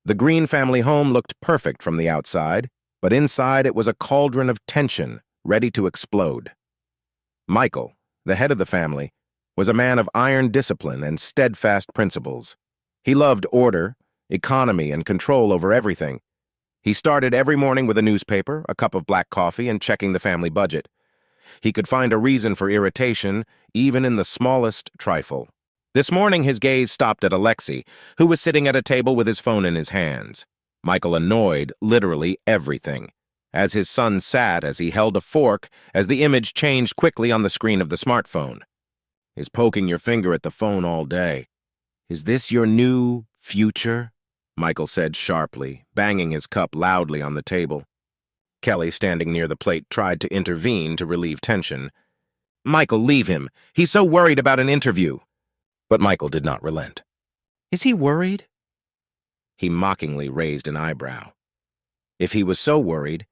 The Green family home looked perfect from the outside, but inside it was a cauldron of tension, ready to explode. Michael, the head of the family, was a man of iron discipline and steadfast principles. He loved order, economy, and control over everything. He started every morning with a newspaper, a cup of black coffee, and checking the family budget. He could find a reason for irritation, even in the smallest trifle. This morning his gaze stopped at Alexei, who was sitting at a table with his phone in his hands. Michael annoyed literally everything, as his son sat as he held a fork as the image changed quickly on the screen of the smartphone. "Is poking your finger at the phone all day. Is this your new future?" Michael said sharply, banging his cup loudly on the table. Kelly, standing near the plate, tried to intervene to relieve tension. "Michael, leave him. He's so worried about an interview." But Michael did not relent. "Is he worried?" He mockingly raised an eyebrow. If he was so worried,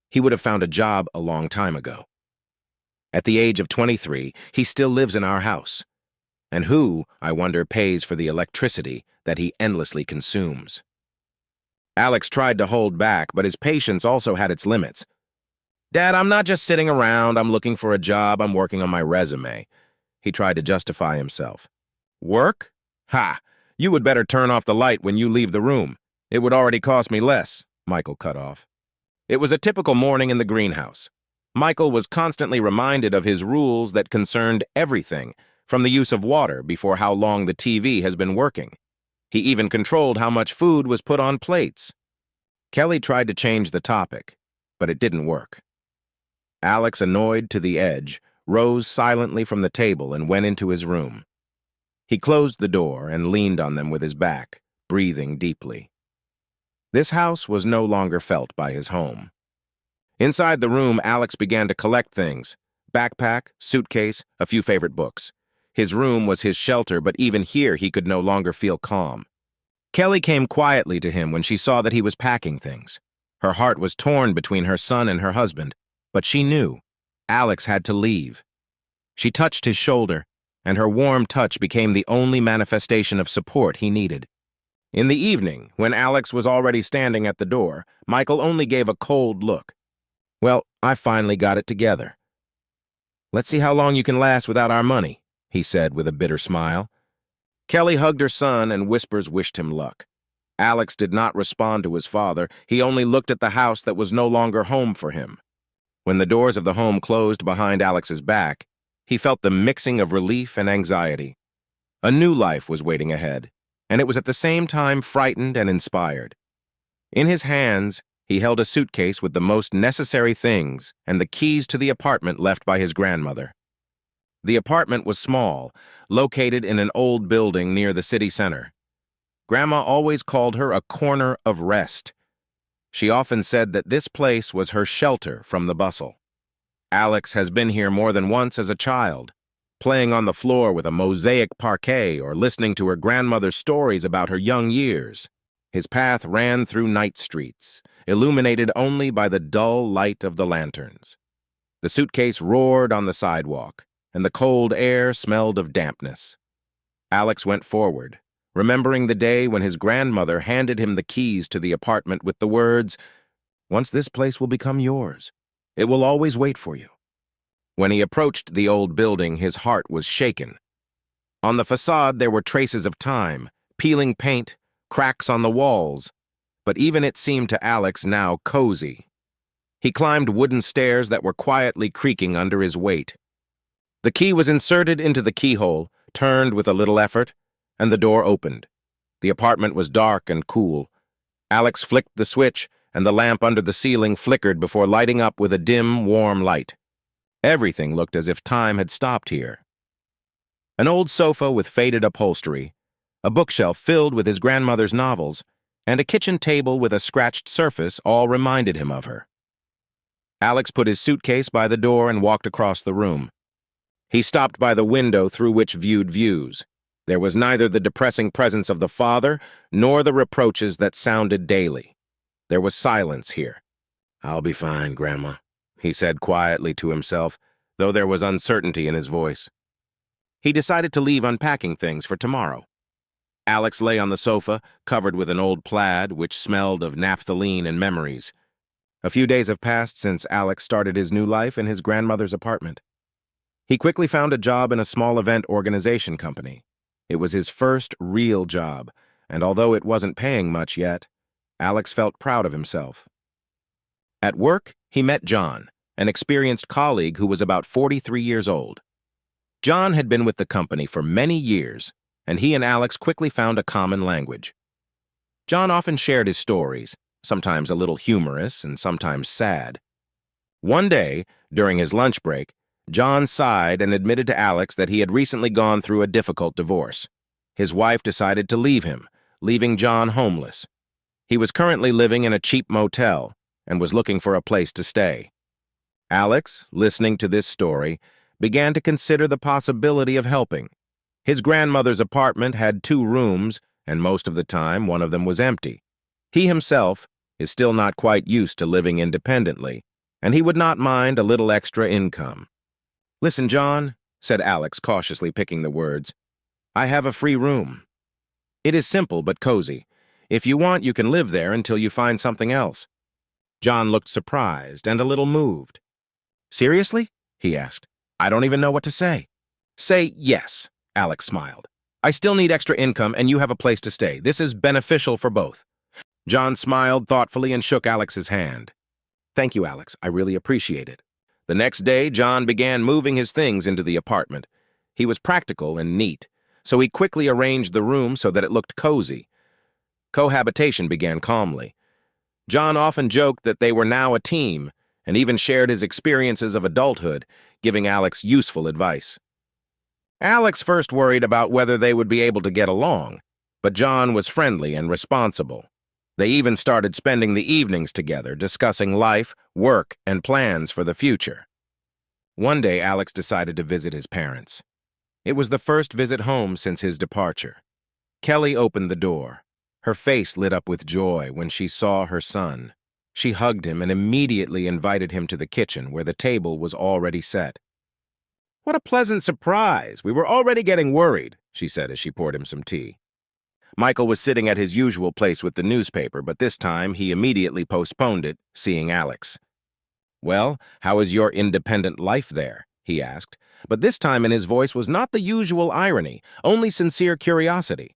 he would have found a job a long time ago. At the age of 23, he still lives in our house. And who, I wonder, pays for the electricity that he endlessly consumes? Alex tried to hold back, but his patience also had its limits. "Dad, I'm not just sitting around. I'm looking for a job. I'm working on my resume." He tried to justify himself. "Work? Ha! You would better turn off the light when you leave the room. It would already cost me less," Michael cut off. It was a typical morning in the greenhouse. Michael was constantly reminded of his rules that concerned everything, from the use of water before how long the TV has been working. He even controlled how much food was put on plates. Kelly tried to change the topic, but it didn't work. Alex, annoyed to the edge, rose silently from the table and went into his room. He closed the door and leaned on them with his back, breathing deeply. This house was no longer felt by his home. Inside the room, Alex began to collect things: backpack, suitcase, a few favorite books. His room was his shelter, but even here he could no longer feel calm. Kelly came quietly to him when she saw that he was packing things. Her heart was torn between her son and her husband, but she knew Alex had to leave. She touched his shoulder, and her warm touch became the only manifestation of support he needed. In the evening, when Alex was already standing at the door, Michael only gave a cold look. "Well, I finally got it together. Let's see how long you can last without our money," he said with a bitter smile. Kelly hugged her son and whispers wished him luck. Alex did not respond to his father. He only looked at the house that was no longer home for him. When the doors of the home closed behind Alex's back, he felt the mixing of relief and anxiety. A new life was waiting ahead, and it was at the same time frightened and inspired. In his hands, he held a suitcase with the most necessary things and the keys to the apartment left by his grandmother. The apartment was small, located in an old building near the city center. Grandma always called her a corner of rest. She often said that this place was her shelter from the bustle. Alex has been here more than once as a child, playing on the floor with a mosaic parquet or listening to her grandmother's stories about her young years. His path ran through night streets, illuminated only by the dull light of the lanterns. The suitcase roared on the sidewalk, and the cold air smelled of dampness. Alex went forward, remembering the day when his grandmother handed him the keys to the apartment with the words, "Once this place will become yours, it will always wait for you." When he approached the old building, his heart was shaken. On the facade, there were traces of time, peeling paint, cracks on the walls, but even it seemed to Alex now cozy. He climbed wooden stairs that were quietly creaking under his weight. The key was inserted into the keyhole, turned with a little effort, and the door opened. The apartment was dark and cool. Alex flicked the switch, and the lamp under the ceiling flickered before lighting up with a dim, warm light. Everything looked as if time had stopped here. An old sofa with faded upholstery, a bookshelf filled with his grandmother's novels, and a kitchen table with a scratched surface all reminded him of her. Alex put his suitcase by the door and walked across the room. He stopped by the window through which viewed views. There was neither the depressing presence of the father nor the reproaches that sounded daily. There was silence here. "I'll be fine, Grandma," he said quietly to himself, though there was uncertainty in his voice. He decided to leave unpacking things for tomorrow. Alex lay on the sofa, covered with an old plaid which smelled of naphthalene and memories. A few days have passed since Alex started his new life in his grandmother's apartment. He quickly found a job in a small event organization company. It was his first real job, and although it wasn't paying much yet, Alex felt proud of himself. At work, he met John, an experienced colleague who was about 43 years old. John had been with the company for many years, and he and Alex quickly found a common language. John often shared his stories, sometimes a little humorous and sometimes sad. One day, during his lunch break, John sighed and admitted to Alex that he had recently gone through a difficult divorce. His wife decided to leave him, leaving John homeless. He was currently living in a cheap motel and was looking for a place to stay. Alex, listening to this story, began to consider the possibility of helping. His grandmother's apartment had 2 rooms, and most of the time one of them was empty. He himself is still not quite used to living independently, and he would not mind a little extra income. "Listen, John," said Alex, cautiously picking the words, "I have a free room. It is simple but cozy. If you want, you can live there until you find something else." John looked surprised and a little moved. "Seriously?" he asked. "I don't even know what to say." "Say yes," Alex smiled. "I still need extra income and you have a place to stay. This is beneficial for both." John smiled thoughtfully and shook Alex's hand. "Thank you, Alex. I really appreciate it." The next day, John began moving his things into the apartment. He was practical and neat, so he quickly arranged the room so that it looked cozy. Cohabitation began calmly. John often joked that they were now a team, and even shared his experiences of adulthood, giving Alex useful advice. Alex first worried about whether they would be able to get along, but John was friendly and responsible. They even started spending the evenings together, discussing life, work, and plans for the future. One day, Alex decided to visit his parents. It was the first visit home since his departure. Kelly opened the door. Her face lit up with joy when she saw her son. She hugged him and immediately invited him to the kitchen where the table was already set. "What a pleasant surprise! We were already getting worried," she said as she poured him some tea. Michael was sitting at his usual place with the newspaper, but this time he immediately postponed it, seeing Alex. "Well, how is your independent life there?" he asked, but this time in his voice was not the usual irony, only sincere curiosity.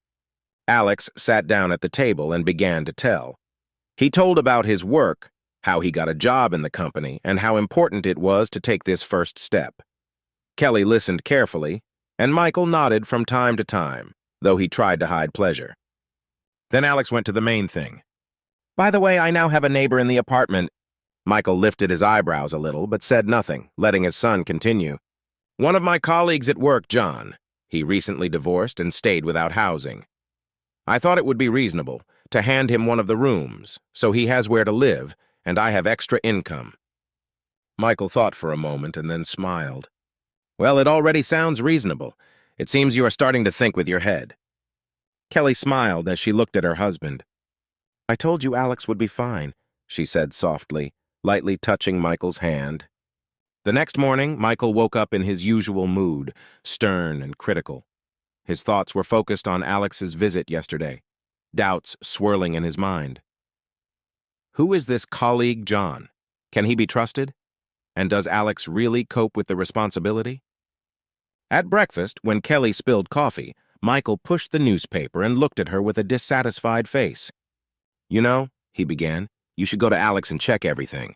Alex sat down at the table and began to tell. He told about his work, how he got a job in the company, and how important it was to take this first step. Kelly listened carefully, and Michael nodded from time to time, though he tried to hide pleasure. Then Alex went to the main thing. "By the way, I now have a neighbor in the apartment." Michael lifted his eyebrows a little, but said nothing, letting his son continue. "One of my colleagues at work, John. He recently divorced and stayed without housing. I thought it would be reasonable to hand him one of the rooms, so he has where to live, and I have extra income." Michael thought for a moment and then smiled. "Well, it already sounds reasonable. It seems you are starting to think with your head." Kelly smiled as she looked at her husband. "I told you Alex would be fine," she said softly, lightly touching Michael's hand. The next morning, Michael woke up in his usual mood, stern and critical. His thoughts were focused on Alex's visit yesterday, doubts swirling in his mind. Who is this colleague John? Can he be trusted? And does Alex really cope with the responsibility? At breakfast, when Kelly spilled coffee, Michael pushed the newspaper and looked at her with a dissatisfied face. "You know," he began, "you should go to Alex and check everything."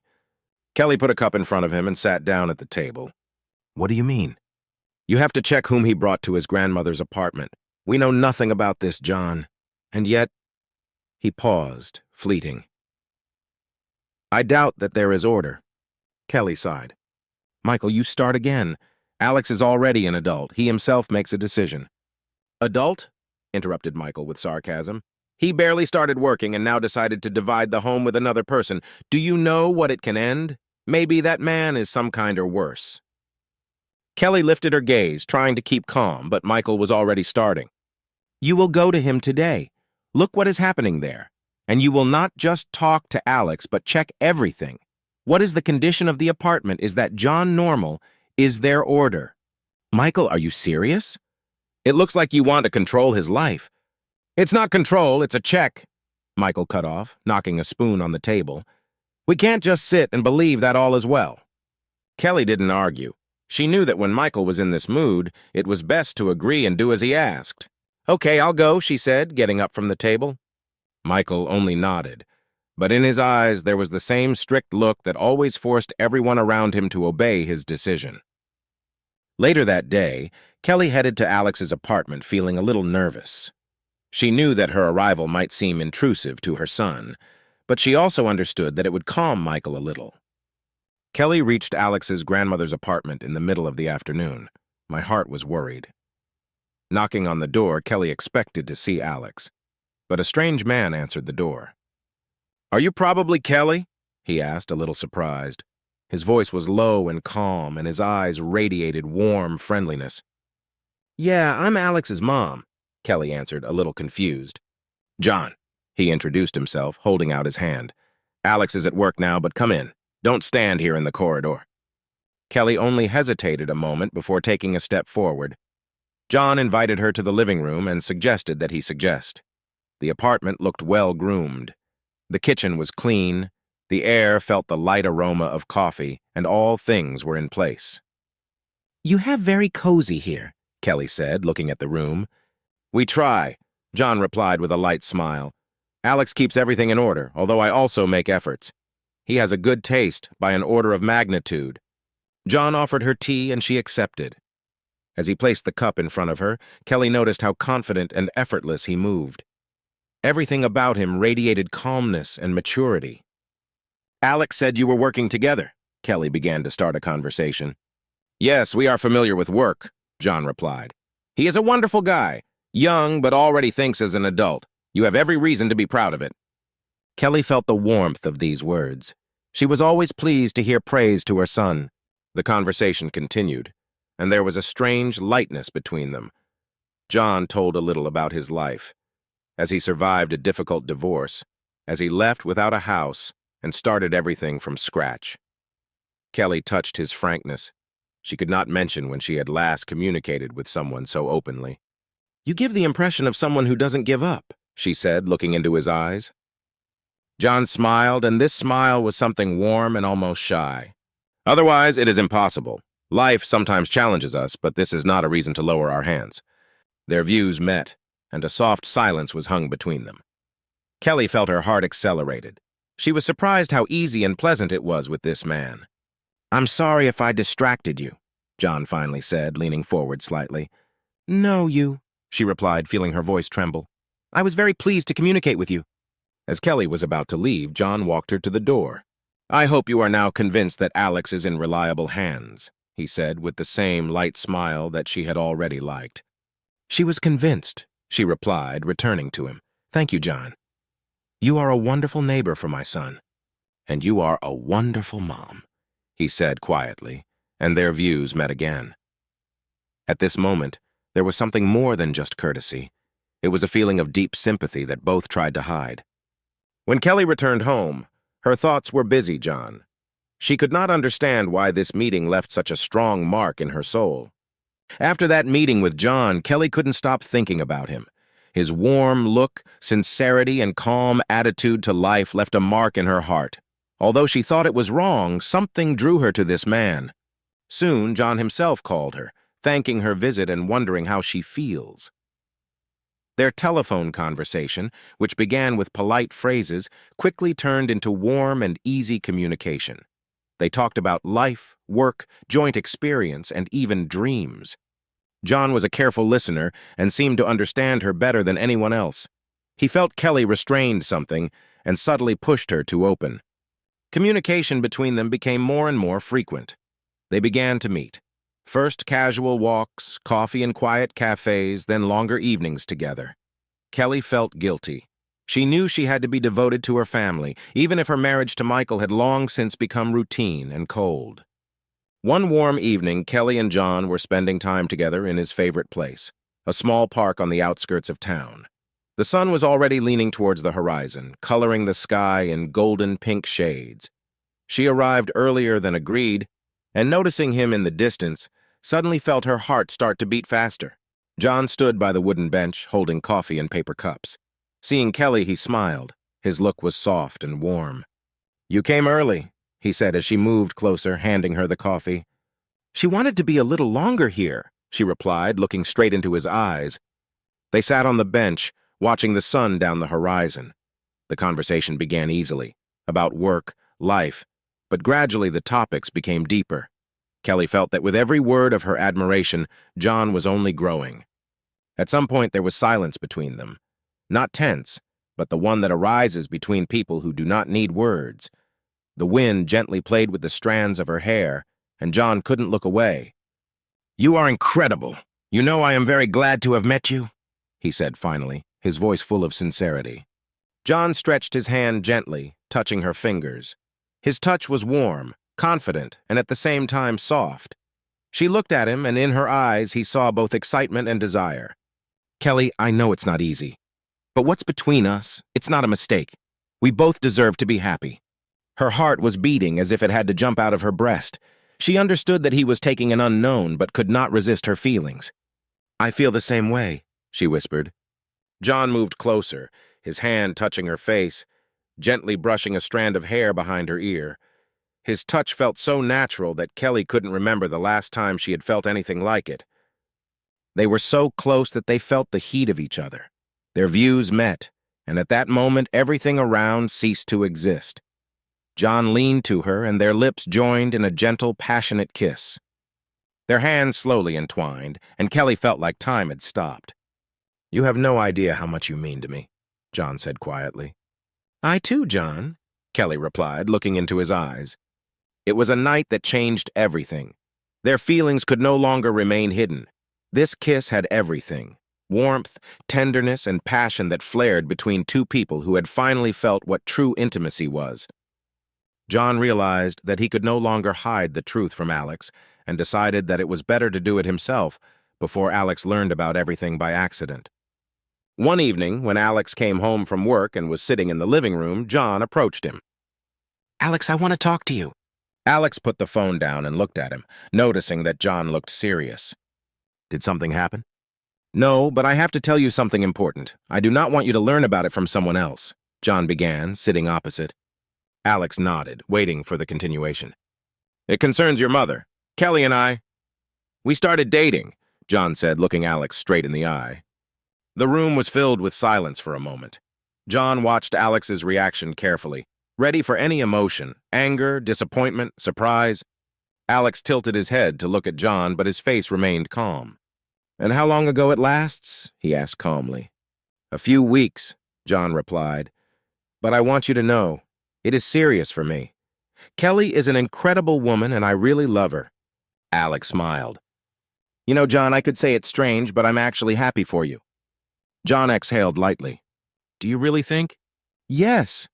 Kelly put a cup in front of him and sat down at the table. "What do you mean?" "You have to check whom he brought to his grandmother's apartment. We know nothing about this, John. And yet—" He paused, fleeting. "I doubt that there is order." Kelly sighed. "Michael, you start again. Alex is already an adult. He himself makes a decision." "Adult?" interrupted Michael with sarcasm. "He barely started working and now decided to divide the home with another person. Do you know what it can end? Maybe that man is some kind or worse." Kelly lifted her gaze, trying to keep calm, but Michael was already starting. "You will go to him today. Look what is happening there. And you will not just talk to Alex, but check everything. What is the condition of the apartment? Is that John normal? Is there order?" "Michael, are you serious? It looks like you want to control his life." It's not control, it's a check, Michael cut off, knocking a spoon on the table. We can't just sit and believe that all is well. Kelly didn't argue. She knew that when Michael was in this mood, it was best to agree and do as he asked. Okay, I'll go, she said, getting up from the table. Michael only nodded, but in his eyes there was the same strict look that always forced everyone around him to obey his decision. Later that day, Kelly headed to Alex's apartment feeling a little nervous. She knew that her arrival might seem intrusive to her son, but she also understood that it would calm Michael a little. Kelly reached Alex's grandmother's apartment in the middle of the afternoon. My heart was worried. Knocking on the door, Kelly expected to see Alex, but a strange man answered the door. Are you probably Kelly? He asked, a little surprised. His voice was low and calm, and his eyes radiated warm friendliness. Yeah, I'm Alex's mom, Kelly answered, a little confused. John, he introduced himself, holding out his hand. Alex is at work now, but come in. Don't stand here in the corridor. Kelly only hesitated a moment before taking a step forward. John invited her to the living room and suggested that he suggest. The apartment looked well-groomed. The kitchen was clean, the air felt the light aroma of coffee, and all things were in place. You have very cozy here, Kelly said, looking at the room. We try, John replied with a light smile. Alex keeps everything in order, although I also make efforts. He has a good taste by an order of magnitude. John offered her tea and she accepted. As he placed the cup in front of her, Kelly noticed how confident and effortless he moved. Everything about him radiated calmness and maturity. Alex said you were working together, Kelly began to start a conversation. Yes, we are familiar with work, John replied. He is a wonderful guy, young but already thinks as an adult. You have every reason to be proud of it. Kelly felt the warmth of these words. She was always pleased to hear praise to her son. The conversation continued, and there was a strange lightness between them. John told a little about his life, as he survived a difficult divorce, as he left without a house and started everything from scratch. Kelly touched his frankness. She could not mention when she had last communicated with someone so openly. You give the impression of someone who doesn't give up, she said, looking into his eyes. John smiled, and this smile was something warm and almost shy. Otherwise, it is impossible. Life sometimes challenges us, but this is not a reason to lower our hands. Their views met, and a soft silence was hung between them. Kelly felt her heart accelerated. She was surprised how easy and pleasant it was with this man. I'm sorry if I distracted you, John finally said, leaning forward slightly. No, she replied, feeling her voice tremble. I was very pleased to communicate with you. As Kelly was about to leave, John walked her to the door. I hope you are now convinced that Alex is in reliable hands, he said with the same light smile that she had already liked. She was convinced, she replied, returning to him. Thank you, John. You are a wonderful neighbor for my son. And you are a wonderful mom, he said quietly, and their views met again. At this moment, there was something more than just courtesy. It was a feeling of deep sympathy that both tried to hide. When Kelly returned home, her thoughts were busy, John. She could not understand why this meeting left such a strong mark in her soul. After that meeting with John, Kelly couldn't stop thinking about him. His warm look, sincerity, and calm attitude to life left a mark in her heart. Although she thought it was wrong, something drew her to this man. Soon, John himself called her, thanking her visit and wondering how she feels. Their telephone conversation, which began with polite phrases, quickly turned into warm and easy communication. They talked about life, work, joint experience, and even dreams. John was a careful listener and seemed to understand her better than anyone else. He felt Kelly restrained something and subtly pushed her to open. Communication between them became more and more frequent. They began to meet. First casual walks, coffee in quiet cafes, then longer evenings together. Kelly felt guilty. She knew she had to be devoted to her family, even if her marriage to Michael had long since become routine and cold. One warm evening, Kelly and John were spending time together in his favorite place, a small park on the outskirts of town. The sun was already leaning towards the horizon, coloring the sky in golden-pink shades. She arrived earlier than agreed, and noticing him in the distance, suddenly felt her heart start to beat faster. John stood by the wooden bench, holding coffee in paper cups. Seeing Kelly, he smiled. His look was soft and warm. "You came early," he said as she moved closer, handing her the coffee. "She wanted to be a little longer here," she replied, looking straight into his eyes. They sat on the bench, watching the sun down the horizon. The conversation began easily, about work, life, but gradually the topics became deeper. Kelly felt that with every word of her admiration, John was only growing. At some point there was silence between them. Not tense, but the one that arises between people who do not need words. The wind gently played with the strands of her hair, and John couldn't look away. "You are incredible. You know I am very glad to have met you," he said finally, his voice full of sincerity. John stretched his hand gently, touching her fingers. His touch was warm, confident, and at the same time soft. She looked at him, and in her eyes he saw both excitement and desire. "Kelly, I know it's not easy. But what's between us, it's not a mistake. We both deserve to be happy." Her heart was beating as if it had to jump out of her breast. She understood that he was taking an unknown, but could not resist her feelings. "I feel the same way," she whispered. John moved closer, his hand touching her face, gently brushing a strand of hair behind her ear. His touch felt so natural that Kelly couldn't remember the last time she had felt anything like it. They were so close that they felt the heat of each other. Their views met, and at that moment everything around ceased to exist. John leaned to her, and their lips joined in a gentle, passionate kiss. Their hands slowly entwined, and Kelly felt like time had stopped. "You have no idea how much you mean to me," John said quietly. "I too, John," Kelly replied, looking into his eyes. It was a night that changed everything. Their feelings could no longer remain hidden. This kiss had everything: warmth, tenderness, and passion that flared between two people who had finally felt what true intimacy was. John realized that he could no longer hide the truth from Alex and decided that it was better to do it himself before Alex learned about everything by accident. One evening, when Alex came home from work and was sitting in the living room, John approached him. "Alex, I want to talk to you." Alex put the phone down and looked at him, noticing that John looked serious. "Did something happen?" "No, but I have to tell you something important. I do not want you to learn about it from someone else," John began, sitting opposite. Alex nodded, waiting for the continuation. "It concerns your mother. Kelly and I, we started dating," John said, looking Alex straight in the eye. The room was filled with silence for a moment. John watched Alex's reaction carefully, ready for any emotion: anger, disappointment, surprise. Alex tilted his head to look at John, but his face remained calm. "And how long ago it lasts?" he asked calmly. "A few weeks," John replied. "But I want you to know, it is serious for me. Kelly is an incredible woman, and I really love her." Alex smiled. "You know, John, I could say it's strange, but I'm actually happy for you." John exhaled lightly. "Do you really think?" "Yes.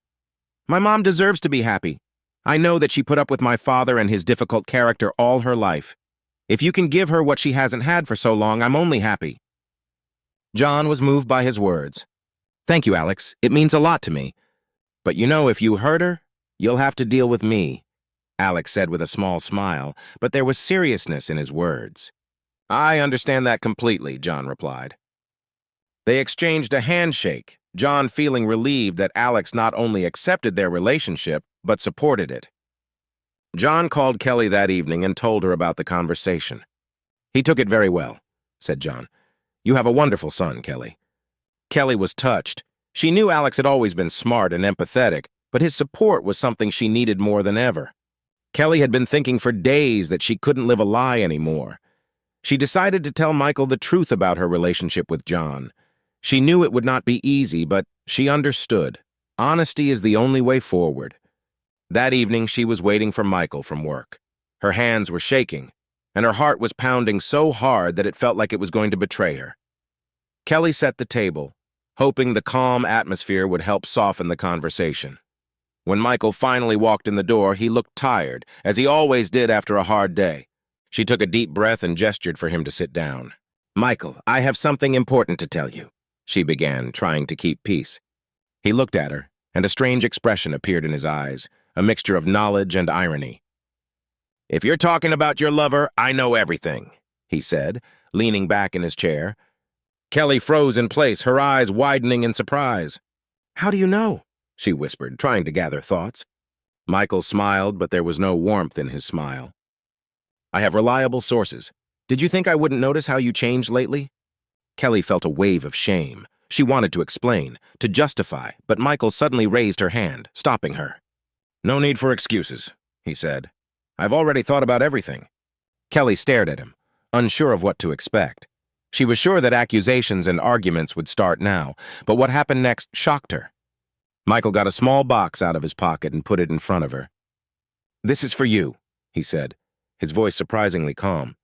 My mom deserves to be happy. I know that she put up with my father and his difficult character all her life. If you can give her what she hasn't had for so long, I'm only happy." John was moved by his words. "Thank you, Alex. It means a lot to me. But you know, if you hurt her, you'll have to deal with me," Alex said with a small smile, but there was seriousness in his words. "I understand that completely," John replied. They exchanged a handshake, John feeling relieved that Alex not only accepted their relationship, but supported it. John called Kelly that evening and told her about the conversation. "He took it very well," said John. "You have a wonderful son, Kelly." Kelly was touched. She knew Alex had always been smart and empathetic, but his support was something she needed more than ever. Kelly had been thinking for days that she couldn't live a lie anymore. She decided to tell Michael the truth about her relationship with John. She knew it would not be easy, but she understood. Honesty is the only way forward. That evening, she was waiting for Michael from work. Her hands were shaking, and her heart was pounding so hard that it felt like it was going to betray her. Kelly set the table, hoping the calm atmosphere would help soften the conversation. When Michael finally walked in the door, he looked tired, as he always did after a hard day. She took a deep breath and gestured for him to sit down. "Michael, I have something important to tell you," she began, trying to keep peace. He looked at her, and a strange expression appeared in his eyes, a mixture of knowledge and irony. "If you're talking about your lover, I know everything," he said, leaning back in his chair. Kelly froze in place, her eyes widening in surprise. "How do you know?" she whispered, trying to gather thoughts. Michael smiled, but there was no warmth in his smile. "I have reliable sources. Did you think I wouldn't notice how you changed lately?" Kelly felt a wave of shame. She wanted to explain, to justify, but Michael suddenly raised her hand, stopping her. "No need for excuses," he said. "I've already thought about everything." Kelly stared at him, unsure of what to expect. She was sure that accusations and arguments would start now, but what happened next shocked her. Michael got a small box out of his pocket and put it in front of her. "This is for you," he said, his voice surprisingly calm.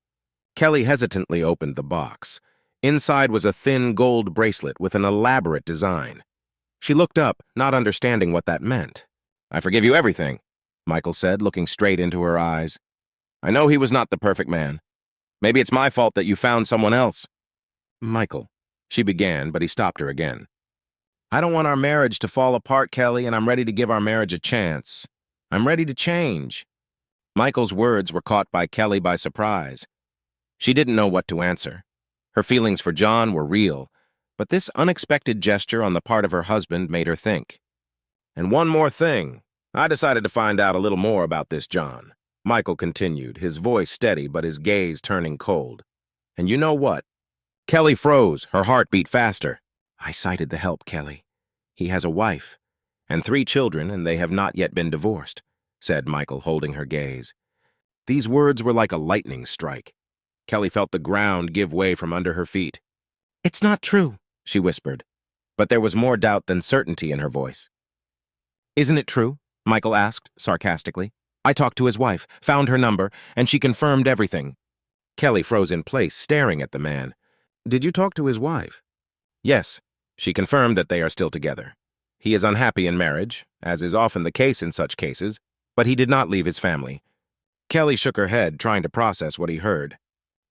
Kelly hesitantly opened the box. Inside was a thin gold bracelet with an elaborate design. She looked up, not understanding what that meant. "I forgive you everything," Michael said, looking straight into her eyes. "I know he was not the perfect man. Maybe it's my fault that you found someone else." "Michael," she began, but he stopped her again. "I don't want our marriage to fall apart, Kelly, and I'm ready to give our marriage a chance. I'm ready to change." Michael's words were caught by Kelly by surprise. She didn't know what to answer. Her feelings for John were real, but this unexpected gesture on the part of her husband made her think. "And one more thing. I decided to find out a little more about this John," Michael continued, his voice steady but his gaze turning cold. "And you know what?" Kelly froze, her heart beat faster. "I cited the help, Kelly. He has a wife and 3 children, and they have not yet been divorced," said Michael, holding her gaze. These words were like a lightning strike. Kelly felt the ground give way from under her feet. "It's not true," she whispered, but there was more doubt than certainty in her voice. "Isn't it true?" Michael asked, sarcastically. "I talked to his wife, found her number, and she confirmed everything." Kelly froze in place, staring at the man. "Did you talk to his wife?" "Yes. She confirmed that they are still together. He is unhappy in marriage, as is often the case in such cases, but he did not leave his family." Kelly shook her head, trying to process what he heard.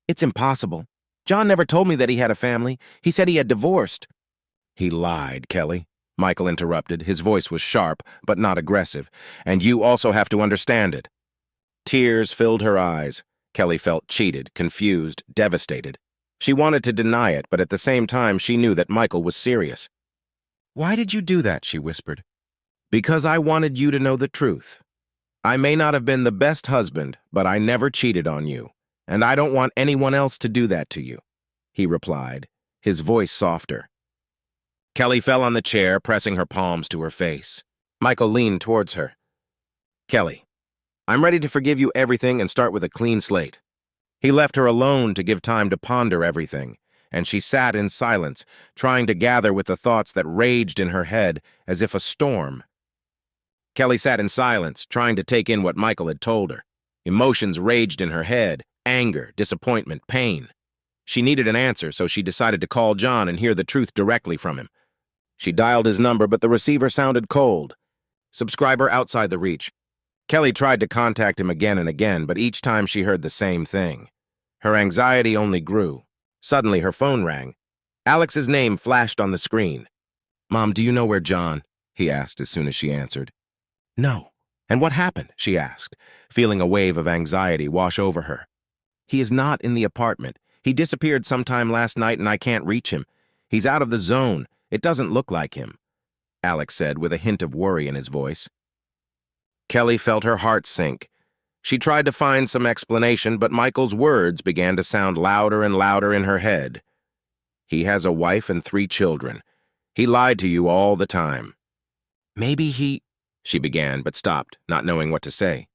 "It's impossible. John never told me that he had a family. He said he had divorced." "He lied, Kelly," Michael interrupted. His voice was sharp, but not aggressive. "And you also have to understand it." Tears filled her eyes. Kelly felt cheated, confused, devastated. She wanted to deny it, but at the same time she knew that Michael was serious. "Why did you do that?" she whispered. "Because I wanted you to know the truth. I may not have been the best husband, but I never cheated on you. And I don't want anyone else to do that to you," he replied, his voice softer. Kelly fell on the chair, pressing her palms to her face. Michael leaned towards her. "Kelly, I'm ready to forgive you everything and start with a clean slate." He left her alone to give time to ponder everything, and she sat in silence, trying to gather with the thoughts that raged in her head as if a storm. Kelly sat in silence, trying to take in what Michael had told her. Emotions raged in her head. Anger, disappointment, pain. She needed an answer, so she decided to call John and hear the truth directly from him. She dialed his number, but the receiver sounded cold. Subscriber outside the reach. Kelly tried to contact him again and again, but each time she heard the same thing. Her anxiety only grew. Suddenly, her phone rang. Alex's name flashed on the screen. "Mom, do you know where John?" he asked as soon as she answered. "No." "And what happened?" she asked, feeling a wave of anxiety wash over her. "He is not in the apartment. He disappeared sometime last night and I can't reach him. He's out of the zone. It doesn't look like him," Alex said with a hint of worry in his voice. Kelly felt her heart sink. She tried to find some explanation, but Michael's words began to sound louder and louder in her head. "He has a wife and 3 children. He lied to you all the time." "Maybe he—" she began, but stopped, not knowing what to say.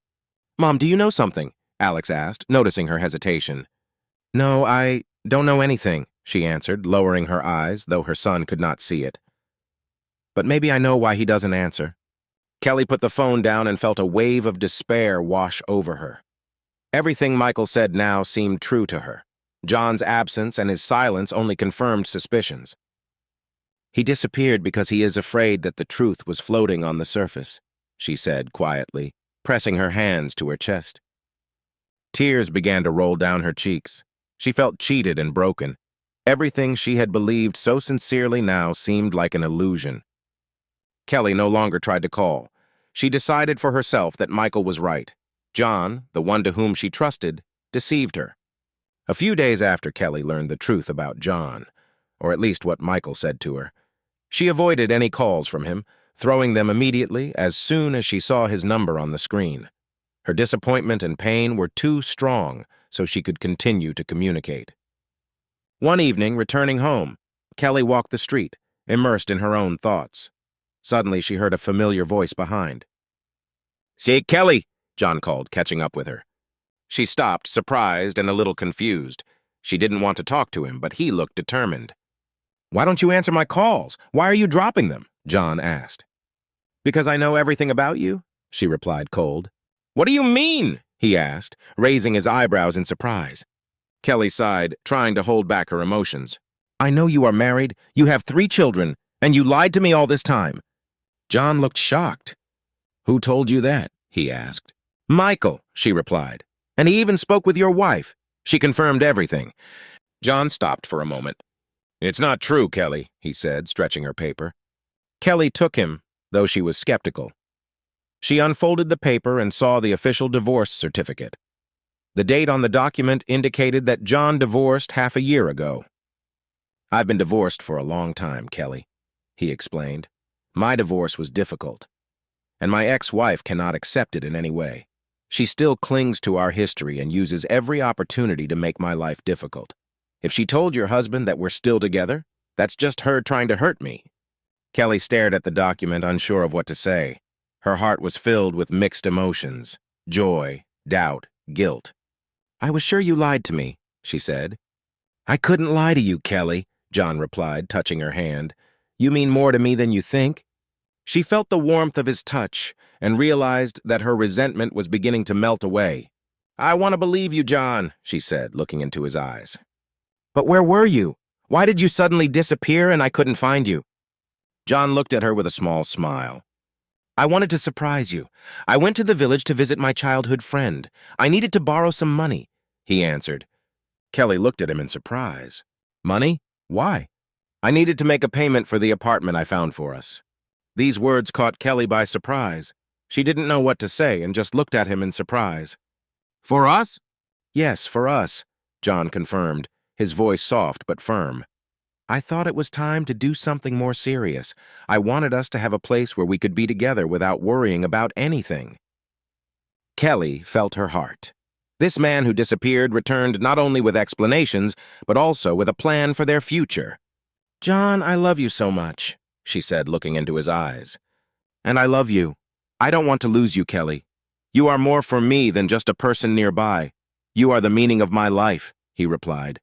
"Mom, do you know something?" Alex asked, noticing her hesitation. "No, I don't know anything," she answered, lowering her eyes, though her son could not see it. "But maybe I know why he doesn't answer." Kelly put the phone down and felt a wave of despair wash over her. Everything Michael said now seemed true to her. John's absence and his silence only confirmed suspicions. "He disappeared because he is afraid that the truth was floating on the surface," she said quietly, pressing her hands to her chest. Tears began to roll down her cheeks. She felt cheated and broken. Everything she had believed so sincerely now seemed like an illusion. Kelly no longer tried to call. She decided for herself that Michael was right. John, the one to whom she trusted, deceived her. A few days after Kelly learned the truth about John, or at least what Michael said to her. She avoided any calls from him, throwing them immediately as soon as she saw his number on the screen. Her disappointment and pain were too strong so she could continue to communicate. One evening, returning home, Kelly walked the street, immersed in her own thoughts. Suddenly, she heard a familiar voice behind. "See, Kelly," John called, catching up with her. She stopped, surprised and a little confused. She didn't want to talk to him, but he looked determined. "Why don't you answer my calls? Why are you dropping them?" John asked. "Because I know everything about you," she replied cold. "What do you mean?" he asked, raising his eyebrows in surprise. Kelly sighed, trying to hold back her emotions. "I know you are married, you have 3 children, and you lied to me all this time." John looked shocked. "Who told you that?" he asked. "Michael," she replied. "And he even spoke with your wife. She confirmed everything." John stopped for a moment. "It's not true, Kelly," he said, stretching her paper. Kelly took him, though she was skeptical. She unfolded the paper and saw the official divorce certificate. The date on the document indicated that John divorced half a year ago. "I've been divorced for a long time, Kelly," he explained. "My divorce was difficult, and my ex-wife cannot accept it in any way. She still clings to our history and uses every opportunity to make my life difficult. If she told your husband that we're still together, that's just her trying to hurt me." Kelly stared at the document, unsure of what to say. Her heart was filled with mixed emotions: joy, doubt, guilt. "I was sure you lied to me," she said. "I couldn't lie to you, Kelly," John replied, touching her hand. "You mean more to me than you think." She felt the warmth of his touch and realized that her resentment was beginning to melt away. "I want to believe you, John," she said, looking into his eyes. "But where were you? Why did you suddenly disappear and I couldn't find you?" John looked at her with a small smile. "I wanted to surprise you. I went to the village to visit my childhood friend. I needed to borrow some money," he answered. Kelly looked at him in surprise. "Money? Why?" "I needed to make a payment for the apartment I found for us." These words caught Kelly by surprise. She didn't know what to say and just looked at him in surprise. "For us?" "Yes, for us," John confirmed, his voice soft but firm. "I thought it was time to do something more serious. I wanted us to have a place where we could be together without worrying about anything." Kelly felt her heart. This man who disappeared returned not only with explanations, but also with a plan for their future. "John, I love you so much," she said, looking into his eyes. "And I love you. I don't want to lose you, Kelly. You are more for me than just a person nearby. You are the meaning of my life," he replied.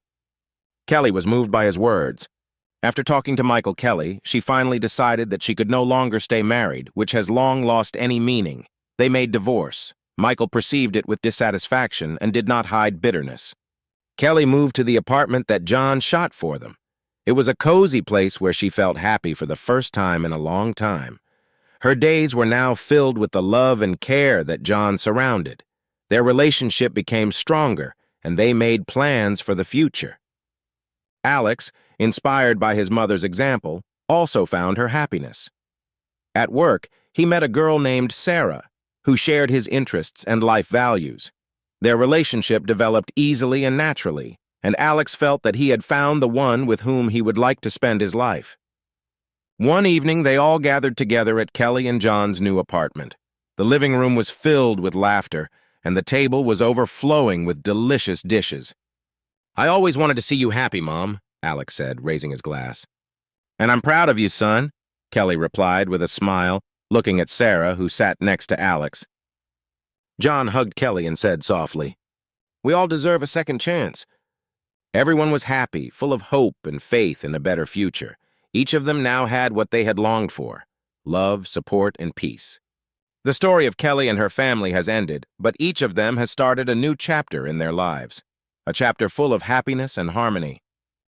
Kelly was moved by his words. After talking to Michael Kelly, she finally decided that she could no longer stay married, which has long lost any meaning. They made divorce. Michael perceived it with dissatisfaction and did not hide bitterness. Kelly moved to the apartment that John shot for them. It was a cozy place where she felt happy for the first time in a long time. Her days were now filled with the love and care that John surrounded. Their relationship became stronger, and they made plans for the future. Alex, inspired by his mother's example, also found her happiness. At work, he met a girl named Sarah, who shared his interests and life values. Their relationship developed easily and naturally, and Alex felt that he had found the one with whom he would like to spend his life. One evening, they all gathered together at Kelly and John's new apartment. The living room was filled with laughter, and the table was overflowing with delicious dishes. "I always wanted to see you happy, Mom," Alex said, raising his glass. "And I'm proud of you, son," Kelly replied with a smile, looking at Sarah, who sat next to Alex. John hugged Kelly and said softly, "We all deserve a second chance." Everyone was happy, full of hope and faith in a better future. Each of them now had what they had longed for: love, support, and peace. The story of Kelly and her family has ended, but each of them has started a new chapter in their lives, a chapter full of happiness and harmony.